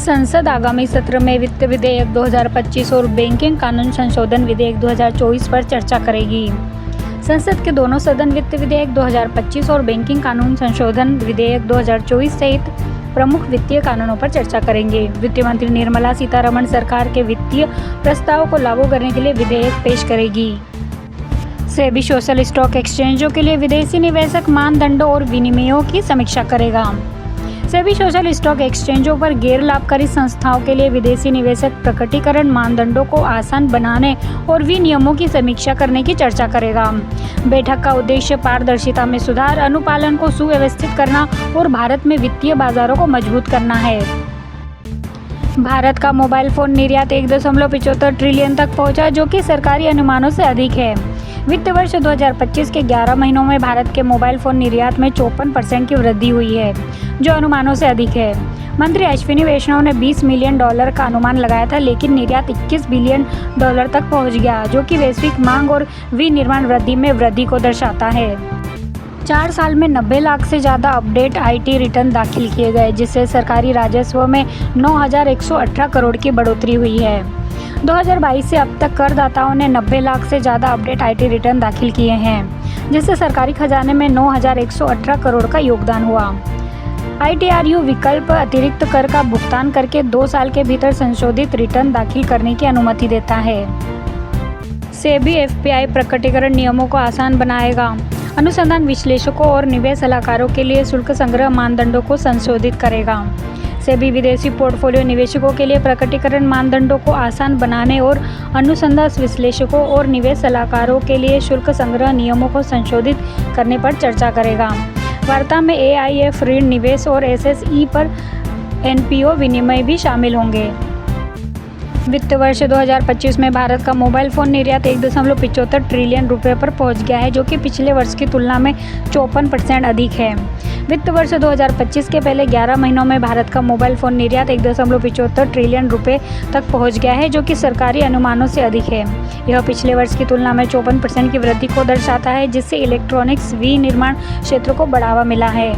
संसद आगामी सत्र में वित्त विधेयक 2025 और बैंकिंग कानून संशोधन विधेयक 2024 पर चर्चा करेगी। संसद के दोनों सदन वित्त विधेयक 2025 और बैंकिंग कानून संशोधन विधेयक 2024 सहित प्रमुख वित्तीय कानूनों पर चर्चा करेंगे। वित्त मंत्री निर्मला सीतारमण सरकार के वित्तीय प्रस्ताव को लागू करने के लिए विधेयक पेश करेगी। सेबी सोशल स्टॉक एक्सचेंजों के लिए विदेशी निवेशक मानदंडों और विनियमों की समीक्षा करेगा। सेबी सोशल स्टॉक एक्सचेंजों पर गैर लाभकारी संस्थाओं के लिए विदेशी निवेशक प्रकटीकरण मानदंडों को आसान बनाने और विनियमों की समीक्षा करने की चर्चा करेगा। बैठक का उद्देश्य पारदर्शिता में सुधार, अनुपालन को सुव्यवस्थित करना और भारत में वित्तीय बाजारों को मजबूत करना है। भारत का मोबाइल फोन निर्यात 1.75 ट्रिलियन तक पहुंचा, जो कि सरकारी अनुमानों से अधिक है। वित्त वर्ष 2025 के 11 महीनों में भारत के मोबाइल फोन निर्यात में 54% की वृद्धि हुई है, जो अनुमानों से अधिक है। मंत्री अश्विनी वैष्णव ने $20 मिलियन का अनुमान लगाया था, लेकिन निर्यात $21 बिलियन तक पहुंच गया, जो कि वैश्विक मांग और विनिर्माण वृद्धि में वृद्धि को दर्शाता है। 4 साल में 90 लाख से ज़्यादा अपडेट IT रिटर्न दाखिल किए गए, जिससे सरकारी राजस्व में 9,118 करोड़ की बढ़ोतरी हुई है। 2022 से अब तक करदाताओं ने 90 लाख से ज़्यादा अपडेट IT रिटर्न दाखिल किए हैं, जिससे सरकारी खजाने में 9,118 करोड़ का योगदान हुआ। ITRU विकल्प अतिरिक्त कर का भुगतान करके 2 साल के भीतर संशोधित रिटर्न दाखिल करने की अनुमति देता है। सेबी FPI प्रकटीकरण नियमों को आसान बनाएगा। अनुसंधान विश्लेषकों और निवेश सलाहकारों के लिए शुल्क संग्रह मानदंडों को संशोधित करेगा। सेबी विदेशी पोर्टफोलियो निवेशकों के लिए प्रकटीकरण मानदंडों को आसान बनाने और अनुसंधान विश्लेषकों और निवेश सलाहकारों के लिए शुल्क संग्रह नियमों को संशोधित करने पर चर्चा करेगा। वार्ता में AIF ऋण निवेश और SSE पर NPO विनिमय भी शामिल होंगे। वित्त वर्ष 2025 में भारत का मोबाइल फोन निर्यात 1.75 ट्रिलियन रुपये पर पहुंच गया है, जो कि पिछले वर्ष की तुलना में 54% अधिक है। वित्त वर्ष 2025 के पहले 11 महीनों में भारत का मोबाइल फोन निर्यात 1.75 ट्रिलियन रुपये तक पहुंच गया है, जो कि सरकारी अनुमानों से अधिक है। यह पिछले वर्ष की तुलना में 54% की वृद्धि को दर्शाता है, जिससे इलेक्ट्रॉनिक्स विनिर्माण क्षेत्र को बढ़ावा मिला है।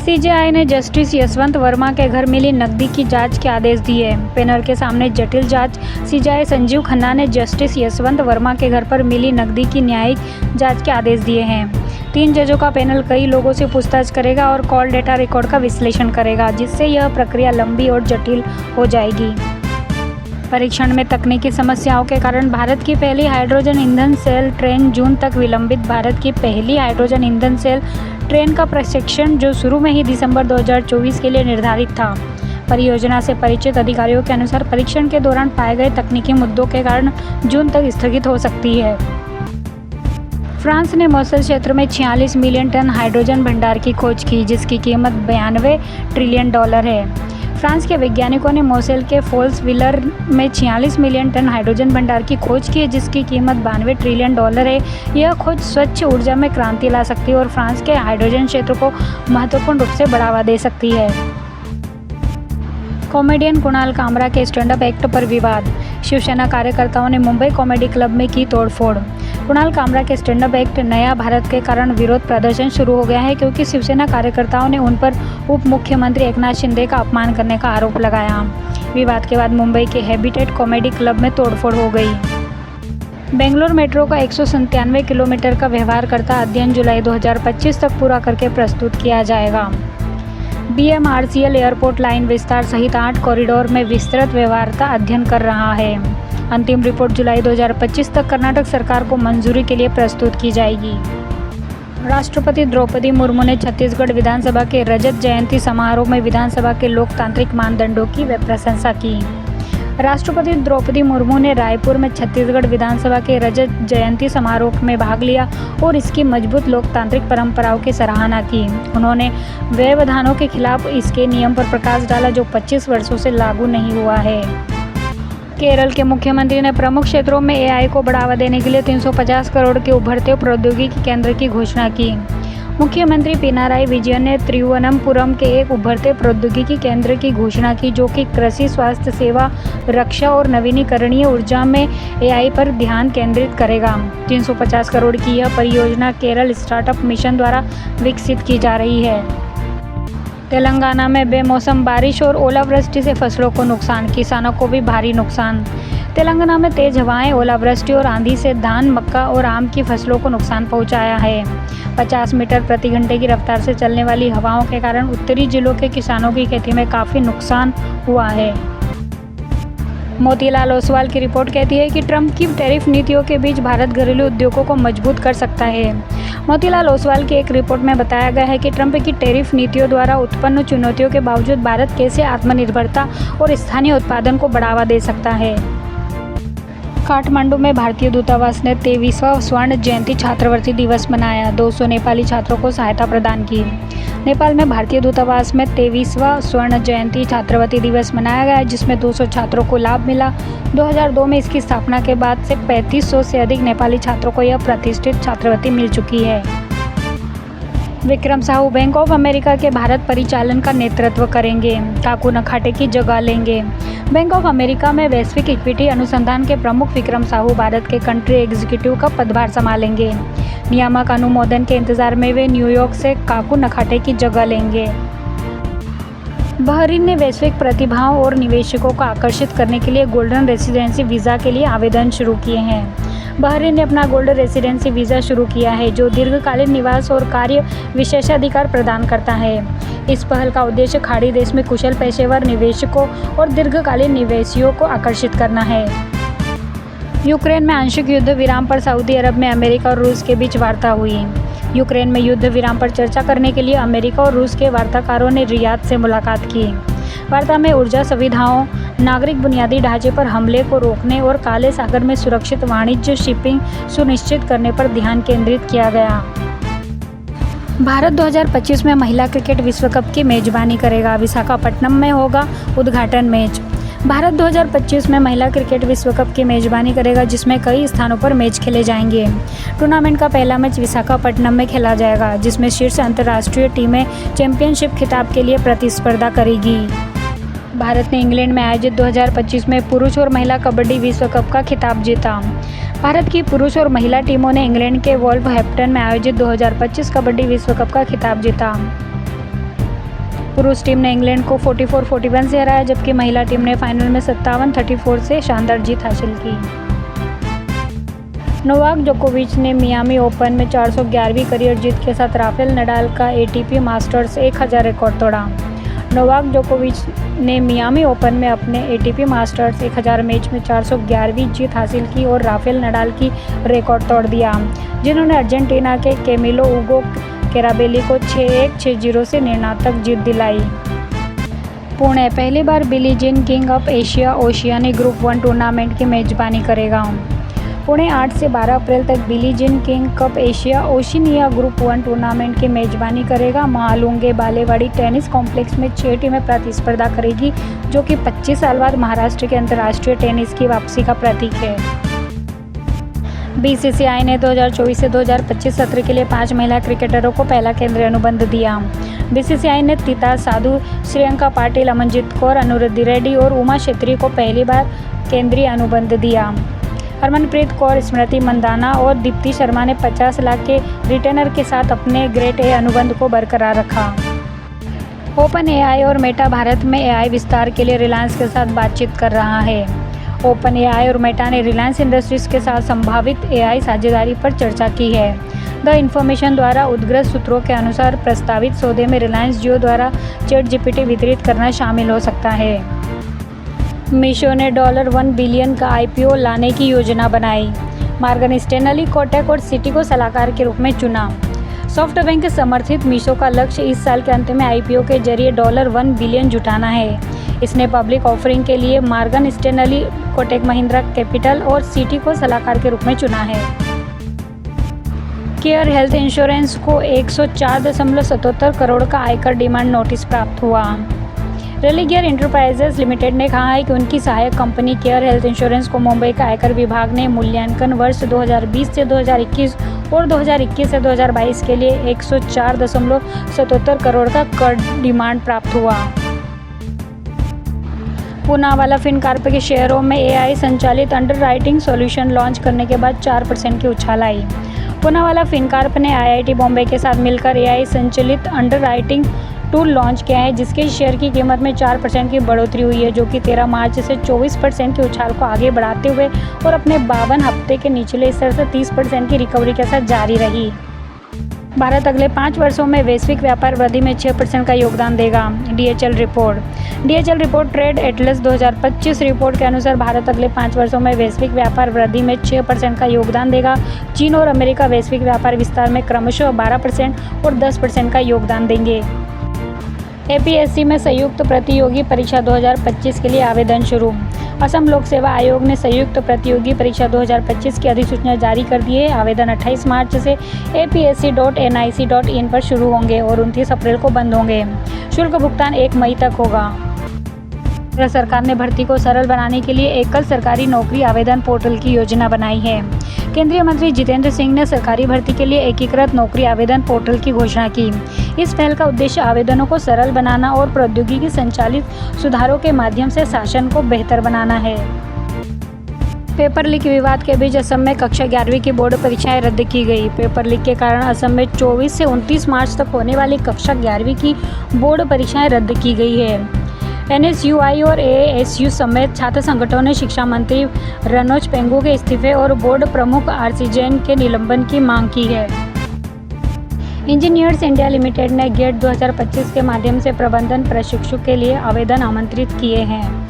CJI ने जस्टिस यशवंत वर्मा के घर मिली नकदी की जांच के आदेश दिए। पैनल के सामने जटिल जांच। CJI संजीव खन्ना ने जस्टिस यशवंत वर्मा के घर पर मिली नकदी की न्यायिक जांच के आदेश दिए हैं। 3 जजों का पैनल कई लोगों से पूछताछ करेगा और कॉल डेटा रिकॉर्ड का विश्लेषण करेगा, जिससे यह प्रक्रिया लंबी और जटिल हो जाएगी। परीक्षण में तकनीकी समस्याओं के कारण भारत की पहली हाइड्रोजन ईंधन सेल ट्रेन जून तक विलंबित। भारत की पहली हाइड्रोजन ईंधन सेल ट्रेन का प्रशिक्षण, जो शुरू में ही दिसंबर 2024 के लिए निर्धारित था। परियोजना से परिचित अधिकारियों के अनुसार परीक्षण के दौरान पाए गए तकनीकी मुद्दों के कारण जून तक स्थगित हो सकती है। फ्रांस ने मौसल क्षेत्र में 46 मिलियन टन हाइड्रोजन भंडार की खोज की, जिसकी कीमत $92 ट्रिलियन है। फ्रांस के वैज्ञानिकों ने मौसल के फॉल्स विलर में 46 मिलियन टन हाइड्रोजन भंडार की खोज की है, जिसकी कीमत $92 ट्रिलियन है। यह खोज स्वच्छ ऊर्जा में क्रांति ला सकती है और फ्रांस के हाइड्रोजन क्षेत्र को महत्वपूर्ण रूप से बढ़ावा दे सकती है। कॉमेडियन कुणाल कामरा के स्टैंड अप एक्ट पर विवाद। शिवसेना कार्यकर्ताओं ने मुंबई कॉमेडी क्लब में की तोड़फोड़। कुणाल कामरा के स्टैंड अप एक्ट नया भारत के कारण विरोध प्रदर्शन शुरू हो गया है, क्योंकि शिवसेना कार्यकर्ताओं ने उन पर उप मुख्यमंत्री एकनाथ शिंदे का अपमान करने का आरोप लगाया। विवाद के बाद मुंबई के हैबिटेट कॉमेडी क्लब में तोड़फोड़ हो गई। बेंगलोर मेट्रो का 197 किलोमीटर का व्यवहारकर्ता अध्ययन जुलाई 2025 तक पूरा करके प्रस्तुत किया जाएगा। BMRCL एयरपोर्ट लाइन विस्तार सहित 8 कॉरिडोर में विस्तृत व्यवहार्यता अध्ययन कर रहा है। अंतिम रिपोर्ट जुलाई 2025 तक कर्नाटक सरकार को मंजूरी के लिए प्रस्तुत की जाएगी। राष्ट्रपति द्रौपदी मुर्मू ने छत्तीसगढ़ विधानसभा के रजत जयंती समारोह में विधानसभा के लोकतांत्रिक मानदंडों की प्रशंसा की। राष्ट्रपति द्रौपदी मुर्मू ने रायपुर में छत्तीसगढ़ विधानसभा के रजत जयंती समारोह में भाग लिया और इसकी मजबूत लोकतांत्रिक परंपराओं की सराहना की। उन्होंने व्यवधानों के खिलाफ इसके नियम पर प्रकाश डाला, जो 25 वर्षों से लागू नहीं हुआ है। केरल के मुख्यमंत्री ने प्रमुख क्षेत्रों में AI को बढ़ावा देने के लिए 350 करोड़ के उभरते प्रौद्योगिकी केंद्र की घोषणा की। मुख्यमंत्री पिनाराई विजयन ने त्रिवनंतपुरम के एक उभरते प्रौद्योगिकी केंद्र की घोषणा की, जो कि कृषि, स्वास्थ्य सेवा, रक्षा और नवीनीकरणीय ऊर्जा में AI पर ध्यान केंद्रित करेगा। 350 करोड़ की यह परियोजना केरल स्टार्टअप मिशन द्वारा विकसित की जा रही है। तेलंगाना में बेमौसम बारिश और ओलावृष्टि से फसलों को नुकसान, किसानों को भी भारी नुकसान। तेलंगाना में तेज हवाएं, ओलावृष्टि और आंधी से धान, मक्का और आम की फसलों को नुकसान पहुंचाया है। 50 मीटर प्रति घंटे की रफ्तार से चलने वाली हवाओं के कारण उत्तरी जिलों के किसानों की खेती में काफ़ी नुकसान हुआ है। मोतीलाल ओसवाल की रिपोर्ट कहती है कि ट्रंप की टैरिफ नीतियों के बीच भारत घरेलू उद्योगों को मजबूत कर सकता है। मोतीलाल ओसवाल की एक रिपोर्ट में बताया गया है कि ट्रंप की टैरिफ नीतियों द्वारा उत्पन्न चुनौतियों के बावजूद भारत कैसे आत्मनिर्भरता और स्थानीय उत्पादन को बढ़ावा दे सकता है। काठमांडू में भारतीय दूतावास ने 23वां स्वर्ण जयंती छात्रवृत्ति दिवस मनाया। 200 नेपाली छात्रों को सहायता प्रदान की। नेपाल में भारतीय दूतावास में 23वां स्वर्ण जयंती छात्रवृत्ति दिवस मनाया गया, जिसमें 200 छात्रों को लाभ मिला। 2002 में इसकी स्थापना के बाद से 3500 से अधिक नेपाली छात्रों को यह प्रतिष्ठित छात्रवृत्ति मिल चुकी है। Vikram Sahu bank of America के भारत परिचालन का नेतृत्व करेंगे, काकू नखाटे की जगह लेंगे। बैंक ऑफ अमेरिका में वैश्विक इक्विटी अनुसंधान के प्रमुख विक्रम साहू भारत के कंट्री एग्जीक्यूटिव का पदभार संभालेंगे। नियामक अनुमोदन के इंतजार में वे न्यूयॉर्क से काकू नखाटे की जगह लेंगे। बहरीन ने वैश्विक प्रतिभाओं और निवेशकों को आकर्षित करने के लिए गोल्डन रेसिडेंसी वीज़ा के लिए आवेदन शुरू किए हैं। बहरीन ने अपना गोल्डन रेसिडेंसी वीज़ा शुरू किया है, जो दीर्घकालीन निवास और कार्य विशेषाधिकार प्रदान करता है। इस पहल का उद्देश्य खाड़ी देश में कुशल पेशेवर निवेशकों और दीर्घकालीन निवेशियों को आकर्षित करना है। यूक्रेन में आंशिक युद्ध विराम पर सऊदी अरब में अमेरिका और रूस के बीच वार्ता हुई। यूक्रेन में युद्ध विराम पर चर्चा करने के लिए अमेरिका और रूस के वार्ताकारों ने रियाद से मुलाकात की। वार्ता में ऊर्जा सुविधाओं, नागरिक बुनियादी ढांचे पर हमले को रोकने और काले सागर में सुरक्षित वाणिज्य शिपिंग सुनिश्चित करने पर ध्यान केंद्रित किया गया। भारत 2025 में महिला क्रिकेट विश्व कप की मेजबानी करेगा। विशाखापट्टनम में होगा उद्घाटन मैच। भारत 2025 में महिला क्रिकेट विश्व कप की मेजबानी करेगा, जिसमें कई स्थानों पर मैच खेले जाएंगे। टूर्नामेंट का पहला मैच विशाखापट्टनम में खेला जाएगा, जिसमें शीर्ष अंतर्राष्ट्रीय टीमें चैंपियनशिप खिताब के लिए प्रतिस्पर्धा करेगी। भारत ने इंग्लैंड में आयोजित 2025 में पुरुष और महिला कबड्डी विश्व कप का खिताब जीता। भारत की पुरुष और महिला टीमों ने इंग्लैंड के वोल्वरहैम्पटन में आयोजित 2025 कबड्डी विश्व कप का खिताब जीता। पुरुष टीम ने इंग्लैंड को 44-41 से हराया, जबकि महिला टीम ने फाइनल में 57-34 से शानदार जीत हासिल की। नोवाक जोकोविच ने मियामी ओपन में 411वीं करियर जीत के साथ राफेल नडाल का एटीपी मास्टर्स 1000 रिकॉर्ड तोड़ा। नोवाक जोकोविच ने मियामी ओपन में अपने एटीपी मास्टर्स 1000 मैच में 411वीं जीत हासिल की और राफेल नडाल की रिकॉर्ड तोड़ दिया, जिन्होंने अर्जेंटीना के कैमिलो उगो केराबेली को 6-1, 6-0 से निर्णायक जीत दिलाई। पुणे पहली बार Billie Jean King of Asia Oceania group 1 tournament की मेजबानी करेगा। पुणे 8 से 12 अप्रैल तक Billie Jean King cup Asia Oceania group 1 tournament की मेजबानी करेगा। महालुंगे बालेवाड़ी टेनिस कॉम्प्लेक्स में 6 टीमें प्रतिस्पर्धा करेगी, जो कि 25 साल बाद महाराष्ट्र के अंतर्राष्ट्रीय टेनिस की वापसी का प्रतीक है। बीसीसीआई ने 2024 से 2025 सत्र के लिए 5 महिला क्रिकेटरों को पहला केंद्रीय अनुबंध दिया। बीसीसीआई ने तीता साधु, श्रियंका पाटिल, अमनजीत कौर, अनुरुद्धि रेड्डी और उमा छेत्री को पहली बार केंद्रीय अनुबंध दिया। हरमनप्रीत कौर, स्मृति मंदाना और दीप्ति शर्मा ने 50 लाख के रिटेनर के साथ अपने ग्रेड ए अनुबंध को बरकरार रखा। ओपन एआई और मेटा भारत में एआई विस्तार के लिए रिलायंस के साथ बातचीत कर रहा है। ओपन एआई और मेटा ने रिलायंस इंडस्ट्रीज के साथ संभावित एआई साझेदारी पर चर्चा की है। द इन्फॉर्मेशन द्वारा उद्धृत सूत्रों के अनुसार प्रस्तावित सौदे में रिलायंस जियो द्वारा चैटजीपीटी वितरित करना शामिल हो सकता है। मीशो ने $1 बिलियन का आईपीओ लाने की योजना बनाई। मॉर्गन स्टैनली, कोटक और सिटी को सलाहकार के रूप में चुना। सॉफ्टबैंक के समर्थित मीशो का लक्ष्य इस साल के अंत में आईपीओ के जरिए $1 बिलियन जुटाना है। इसने पब्लिक ऑफरिंग के लिए Morgan Stanley, Kotak Mahindra capital और सिटी को सलाहकार के रूप में चुना है। केयर हेल्थ इंश्योरेंस को 104.77 करोड़ का आयकर डिमांड नोटिस प्राप्त हुआ। रेलिगियर एंटरप्राइजेज लिमिटेड ने कहा है कि उनकी सहायक कंपनी केयर हेल्थ इंश्योरेंस को मुंबई का आयकर विभाग ने मूल्यांकन वर्ष 2020 से 2021 और 2021 से 2022 के लिए 104.77 करोड़ का कर डिमांड प्राप्त हुआ। पूनावाला फिनकॉर्प के शेयरों में एआई संचालित अंडरराइटिंग सॉल्यूशन लॉन्च करने के बाद 4% की उछाल आई। पूनावाला फिनकॉर्प ने आईआईटी बॉम्बे के साथ मिलकर एआई संचालित अंडरराइटिंग टूल लॉन्च किया है, जिसके शेयर की कीमत में 4% की बढ़ोतरी हुई है, जो कि 13 मार्च से 24% की उछाल को आगे बढ़ाते हुए और अपने 52 हफ्ते के निचले स्तर से 30% की रिकवरी के साथ जारी रही। भारत अगले 5 वर्षों में वैश्विक व्यापार वृद्धि में 6% का योगदान देगा। DHL report trade Atlas 2025 report के अनुसार भारत अगले 5 वर्षों में वैश्विक व्यापार वृद्धि में 6% का योगदान देगा। चीन और अमेरिका वैश्विक व्यापार विस्तार में क्रमशः 12% और 10% का योगदान देंगे। APSC में संयुक्त प्रतियोगी परीक्षा 2025 के लिए आवेदन शुरू। असम लोक सेवा आयोग ने संयुक्त प्रतियोगी परीक्षा 2025 की अधिसूचना जारी कर दी है। आवेदन 28 मार्च से apsc.nic.in पर शुरू होंगे और 29 अप्रैल को बंद होंगे। शुल्क भुगतान 1 मई तक होगा। केंद्र सरकार ने भर्ती को सरल बनाने के लिए एकल सरकारी नौकरी आवेदन पोर्टल की योजना बनाई है। केंद्रीय मंत्री जितेंद्र सिंह ने सरकारी भर्ती के लिए एकीकृत नौकरी आवेदन पोर्टल की घोषणा की। इस पहल का उद्देश्य आवेदनों को सरल बनाना और प्रौद्योगिकी संचालित सुधारों के माध्यम से शासन को बेहतर बनाना है। पेपर लीक विवाद के बीच असम में कक्षा 11वीं की बोर्ड परीक्षाएं रद्द की गई। पेपर लीक के कारण असम में 24 से 29 मार्च तक होने वाली कक्षा 11वीं की बोर्ड परीक्षाएं रद्द की गई है। NSUI और ASU समेत छात्र संगठनों ने शिक्षा मंत्री रनोज पेंगू के इस्तीफे और बोर्ड प्रमुख RC जैन के निलंबन की मांग की है। इंजीनियर्स इंडिया लिमिटेड ने गेट 2025 के माध्यम से प्रबंधन प्रशिक्षु के लिए आवेदन आमंत्रित किए हैं।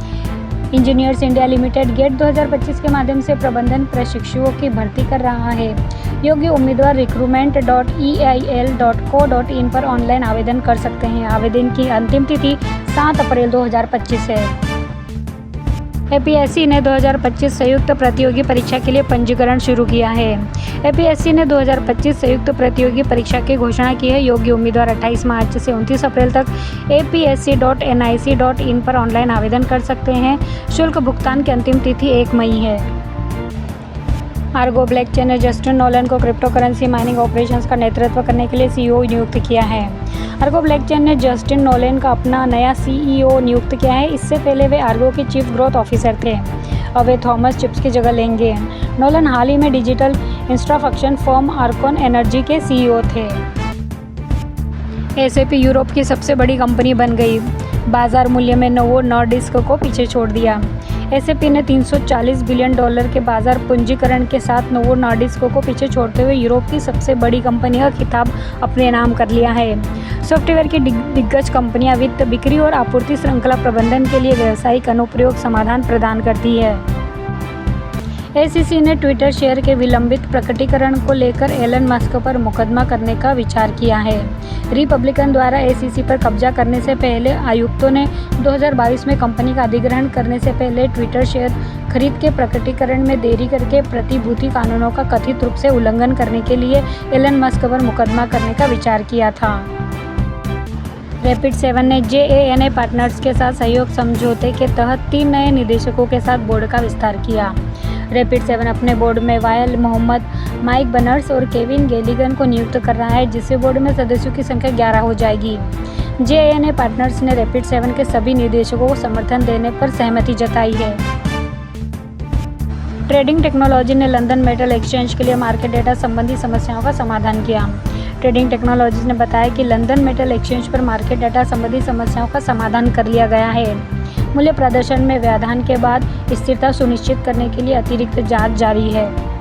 इंजीनियर्स इंडिया लिमिटेड गेट 2025 के माध्यम से प्रबंधन प्रशिक्षुओं की भर्ती कर रहा है। योग्य उम्मीदवार recruitment.eil.co.in पर ऑनलाइन आवेदन कर सकते हैं। आवेदन की अंतिम तिथि 7 अप्रैल 2025 है। APSC ने 2025 संयुक्त प्रतियोगी परीक्षा के लिए पंजीकरण शुरू किया है। APSC ने 2025 संयुक्त प्रतियोगी परीक्षा की घोषणा की है। योग्य उम्मीदवार 28 मार्च से 29 अप्रैल तक apsc.nic.in पर ऑनलाइन आवेदन कर सकते हैं। शुल्क भुगतान की अंतिम तिथि 1 मई है। आर्गो ब्लॉकचेन ने जस्टिन नोलन को क्रिप्टो करेंसी माइनिंग ऑपरेशंस का नेतृत्व करने के लिए CEO नियुक्त किया है। आर्गो ब्लॉकचेन ने जस्टिन नोलन का अपना नया CEO नियुक्त किया है। इससे पहले वे आर्गो के चीफ ग्रोथ ऑफिसर थे। अब वे थॉमस चिप्स की जगह लेंगे। नोलन हाल ही में digital infrastructure firm Arcon energy के CEO थे। SAP यूरोप की सबसे बड़ी कंपनी बन गई। बाजार मूल्य में नोवो नॉर्डिस्क को पीछे छोड़ दिया। SAP ने $340 बिलियन के बाजार पूंजीकरण के साथ नोवो नॉर्डिस्क को पीछे छोड़ते हुए यूरोप की सबसे बड़ी कंपनी का खिताब अपने नाम कर लिया है। सॉफ्टवेयर की दिग्गज कंपनियां वित्त, बिक्री और आपूर्ति श्रृंखला प्रबंधन के लिए व्यावसायिक अनुप्रयोग समाधान प्रदान करती है। SEC ने ट्विटर शेयर के विलंबित प्रकटीकरण को लेकर एलन मस्क पर मुकदमा करने का विचार किया है। रिपब्लिकन द्वारा SEC पर कब्जा करने से पहले आयुक्तों ने 2022 में कंपनी का अधिग्रहण करने से पहले ट्विटर शेयर खरीद के प्रकटीकरण में देरी करके प्रतिभूति कानूनों का कथित रूप से उल्लंघन करने के लिए एलन मस्क पर मुकदमा करने का विचार किया था। Rapid7 ने JANA पार्टनर्स के साथ सहयोग समझौते के तहत 3 नए निदेशकों के साथ बोर्ड का विस्तार किया। Rapid7 अपने बोर्ड में वायल मोहम्मद, माइक बर्नर्स और केविन गेलिगन को नियुक्त कर रहा है, जिससे बोर्ड में सदस्यों की संख्या 11 हो जाएगी। JANA पार्टनर्स ने Rapid7 के सभी निदेशकों को समर्थन देने पर सहमति जताई है। ट्रेडिंग टेक्नोलॉजी ने लंदन मेटल एक्सचेंज के लिए मार्केट डेटा संबंधी समस्याओं का समाधान किया। ट्रेडिंग टेक्नोलॉजीज ने बताया कि लंदन मेटल एक्सचेंज पर मार्केट डेटा संबंधी समस्याओं का समाधान कर लिया गया है। मूल्य प्रदर्शन में व्यवधान के बाद स्थिरता सुनिश्चित करने के लिए अतिरिक्त जांच जारी है।